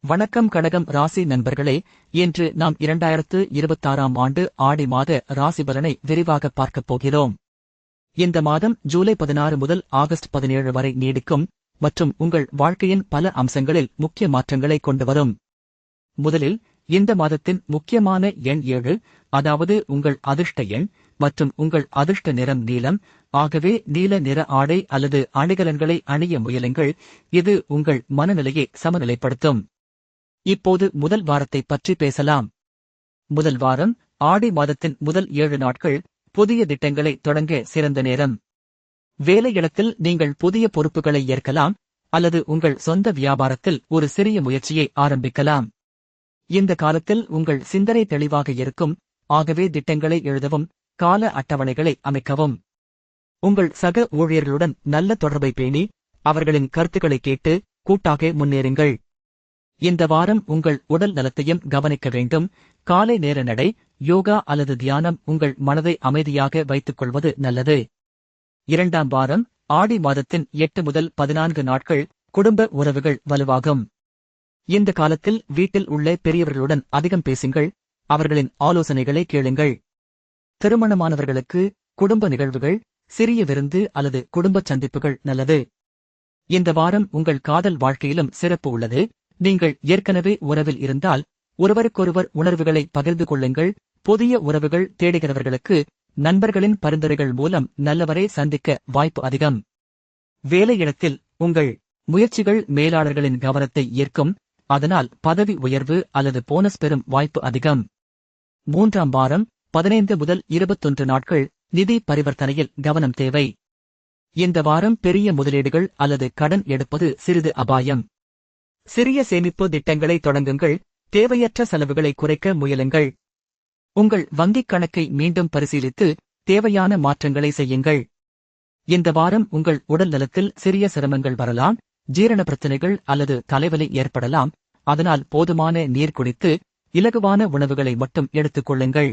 வணக்கம் கடகம் ராசி நண்பர்களே, இன்று நாம் 2026ஆம் ஆண்டு ஆடி மாத ராசி பலனை விரிவாக பார்க்கப் போகிறோம். இந்த மாதம் ஜூலை 16 முதல் ஆகஸ்ட் 17 வரை நீடிக்கும் மற்றும் உங்கள் வாழ்க்கையின் பல அம்சங்களில் முக்கிய மாற்றங்களை கொண்டு வரும். முதலில் இந்த மாதத்தின் முக்கியமான எண் 7, அதாவது உங்கள் அதிர்ஷ்ட எண் மற்றும் உங்கள் அதிர்ஷ்ட நிறம் நீலம். ஆகவே நீல நிற ஆடை அல்லது அணிகலன்களை அணிய முயலுங்கள். இது உங்கள் மனநிலையை சமநிலைப்படுத்தும். இப்போது முதல் வாரத்தை பற்றி பேசலாம். முதல் வாரம் ஆடி மாதத்தின் முதல் 7 நாட்கள் புதிய திட்டங்களை தொடங்க சிறந்த நேரம். வேலையிடத்தில் நீங்கள் புதிய பொறுப்புகளை ஏற்கலாம் அல்லது உங்கள் சொந்த வியாபாரத்தில் ஒரு சிறிய முயற்சியை ஆரம்பிக்கலாம். இந்த காலத்தில் உங்கள் சிந்தனை தெளிவாக இருக்கும். ஆகவே திட்டங்களை எழுதவும் கால அட்டவணைகளை அமைக்கவும். உங்கள் சக ஊழியர்களுடன் நல்ல தொடர்பை பேணி அவர்களின் கருத்துக்களை கேட்டு கூட்டாக முன்னேறுங்கள். இந்த வாரம் உங்கள் உடல் நலத்தையும் கவனிக்க வேண்டும். காலை நேர நடை, யோகா அல்லது தியானம் உங்கள் மனதை அமைதியாக வைத்துக் கொள்வது நல்லது. இரண்டாம் வாரம் ஆடி மாதத்தின் 8 முதல் 14 நாட்கள் குடும்ப உறவுகள் வலுவாகும். இந்த காலத்தில் வீட்டில் உள்ள பெரியவர்களுடன் அதிகம் பேசுங்கள். அவர்களின் ஆலோசனைகளை கேளுங்கள். திருமணமானவர்களுக்கு குடும்ப நிகழ்வுகள், சிறிய விருந்து அல்லது குடும்பச் சந்திப்புகள் நல்லது. இந்த வாரம் உங்கள் காதல் வாழ்க்கையிலும் சிறப்பு உள்ளது. நீங்கள் ஏற்கனவே உறவில் இருந்தால் ஒருவருக்கொருவர் உணர்வுகளை பகிர்ந்து கொள்ளுங்கள். புதிய உறவுகள் தேடுகிறவர்களுக்கு நண்பர்களின் பரிந்துரைகள் மூலம் நல்லவரை சந்திக்க வாய்ப்பு அதிகம். வேலையிடத்தில் உங்கள் முயற்சிகள் மேலாளர்களின் கவனத்தை ஈர்க்கும். அதனால் பதவி உயர்வு அல்லது போனஸ் பெறும் வாய்ப்பு அதிகம். மூன்றாம் வாரம் 15 முதல் 21 நாட்கள் நிதி பரிவர்த்தனையில் கவனம் தேவை. இந்த வாரம் பெரிய முதலீடுகள் அல்லது கடன் எடுப்பது சிறிது அபாயம். சிறிய சேமிப்பு திட்டங்களை தொடங்குங்கள். தேவையற்ற செலவுகளை குறைக்க முயலுங்கள். உங்கள் வங்கிக் கணக்கை மீண்டும் பரிசீலித்து தேவையான மாற்றங்களை செய்யுங்கள். இந்த வாரம் உங்கள் உடல் நலத்தில் சிறிய சிரமங்கள் வரலாம். ஜீரண பிரச்சினைகள் அல்லது தலைவலி ஏற்படலாம். அதனால் போதுமான நீர் குடித்து இலகுவான உணவுகளை மட்டும் எடுத்துக் கொள்ளுங்கள்.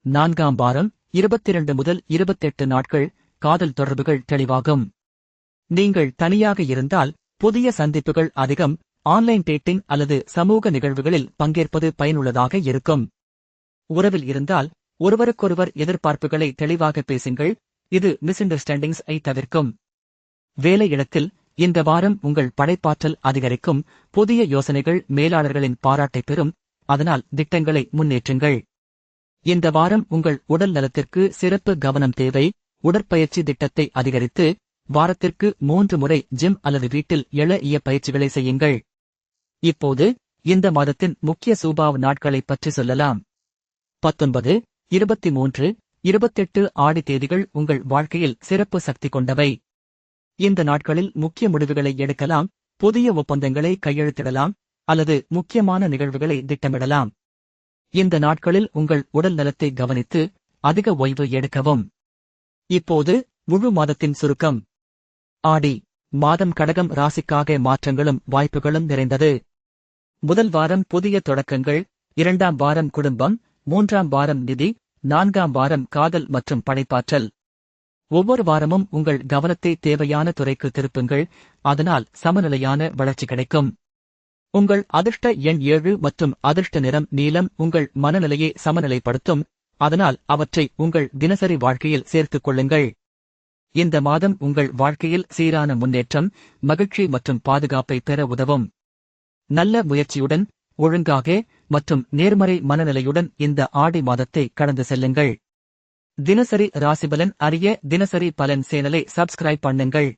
நான்காம் வாரம் 22 முதல் 28 நாட்கள் காதல் தொடர்புகள் தெளிவாகும். நீங்கள் தனியாக இருந்தால் புதிய சந்திப்புகள் அதிகம். ஆன்லைன் டேட்டிங் அல்லது சமூக நிகழ்வுகளில் பங்கேற்பது பயனுள்ளதாக இருக்கும். உறவில் இருந்தால் ஒருவருக்கொருவர் எதிர்பார்ப்புகளை தெளிவாக பேசுங்கள். இது மிஸ் அண்டர்ஸ்டாண்டிங்ஸ் ஐ தவிர்க்கும். வேலையிடத்தில் இந்த வாரம் உங்கள் படைப்பாற்றல் அதிகரிக்கும். புதிய யோசனைகள் மேலாளர்களின் பாராட்டை பெறும். அதனால் திட்டங்களை முன்னேற்றுங்கள். இந்த வாரம் உங்கள் உடல் நலத்திற்கு சிறப்பு கவனம் தேவை. உடற்பயிற்சி திட்டத்தை அதிகரித்து வாரத்திற்கு 3 முறை ஜிம் அல்லது வீட்டில் எளிய பயிற்சிகளை செய்யுங்கள். இப்போது இந்த மாதத்தின் முக்கிய சுபாவ நாட்களை பற்றி சொல்லலாம். 19, 23, 28 ஆடி தேதிகள் உங்கள் வாழ்க்கையில் சிறப்பு சக்தி கொண்டவை. இந்த நாட்களில் முக்கிய முடிவுகளை எடுக்கலாம். புதிய ஒப்பந்தங்களை கையெழுத்திடலாம் அல்லது முக்கியமான நிகழ்வுகளை திட்டமிடலாம். இந்த நாட்களில் உங்கள் உடல் நலத்தை கவனித்து அதிக ஓய்வு எடுக்கவும். இப்போது முழு மாதத்தின் சுருக்கம். ஆடி மாதம் கடகம் ராசிக்காக மாற்றங்களும் வாய்ப்புகளும் நிறைந்தது. முதல் வாரம் புதிய தொடக்கங்கள், 2ஆம் வாரம் குடும்பம், 3ஆம் வாரம் நிதி, 4ஆம் வாரம் காதல் மற்றும் படைப்பாற்றல். ஒவ்வொரு வாரமும் உங்கள் கவனத்தை தேவையான துறைக்கு திருப்புங்கள். அதனால் சமநிலையான வளர்ச்சி கிடைக்கும். உங்கள் அதிர்ஷ்ட எண் 7 மற்றும் அதிர்ஷ்ட நிறம் நீலம் உங்கள் மனநிலையை சமநிலைப்படுத்தும். அதனால் அவற்றை உங்கள் தினசரி வாழ்க்கையில் சேர்த்துக் கொள்ளுங்கள். இந்த மாதம் உங்கள் வாழ்க்கையில் சீரான முன்னேற்றம், மகிழ்ச்சி மற்றும் பாதுகாப்பை பெற உதவும். நல்ல முயற்சியுடன், ஒழுங்காக மற்றும் நேர்மறை மனநிலையுடன் இந்த ஆடி மாதத்தை கடந்து செல்லுங்கள். தினசரி ராசிபலன் அறிய தினசரி பலன் சேனலை சப்ஸ்கிரைப் பண்ணுங்கள்.